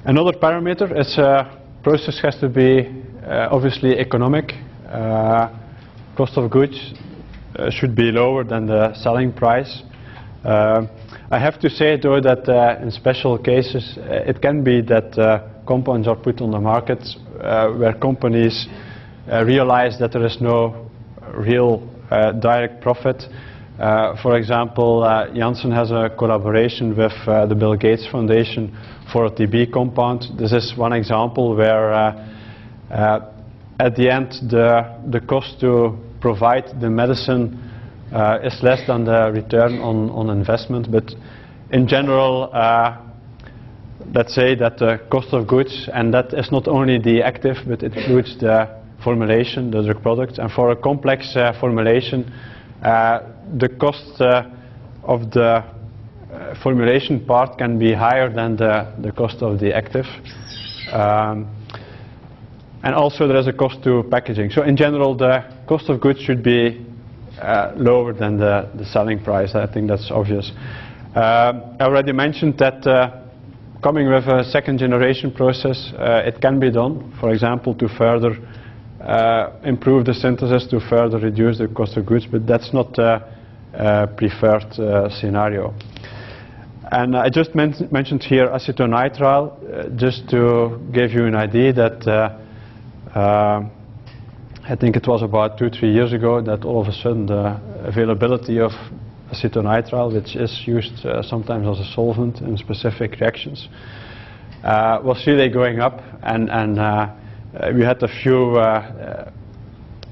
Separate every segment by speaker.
Speaker 1: Another parameter is process has to be obviously economic. Cost of goods should be lower than the selling price. I have to say though that in special cases it can be that compounds are put on the market where companies realize that there is no real direct profit. For example, Janssen has a collaboration with the Bill Gates Foundation for a TB compound. This is one example where at the end the cost to provide the medicine is less than the return on investment, but in general let's say that the cost of goods, and that is not only the active but it includes the formulation, the drug product, and for a complex formulation the cost of the formulation part can be higher than the cost of the active. And also there is a cost to packaging. So in general the cost of goods should be lower than the selling price. I think that's obvious. I already mentioned that coming with a second generation process it can be done, for example, to further improve the synthesis, to further reduce the cost of goods, but that's not a preferred scenario. And I just mentioned here acetonitrile, just to give you an idea that I think it was about 2-3 years ago that all of a sudden the availability of acetonitrile, which is used sometimes as a solvent in specific reactions, was really going up, and we had a few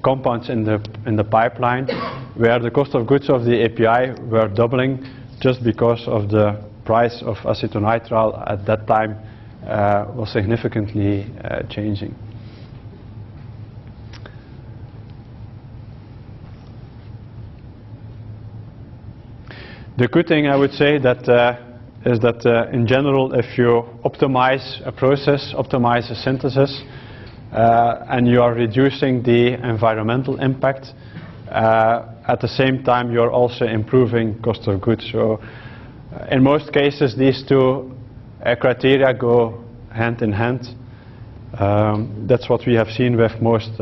Speaker 1: compounds in the pipeline where the cost of goods of the API were doubling just because of the price of acetonitrile at that time was significantly changing. The good thing I would say that is that in general, if you optimize a process, optimize a synthesis, and you are reducing the environmental impact, at the same time you're also improving cost of goods. So in most cases these two criteria go hand in hand. That's what we have seen with most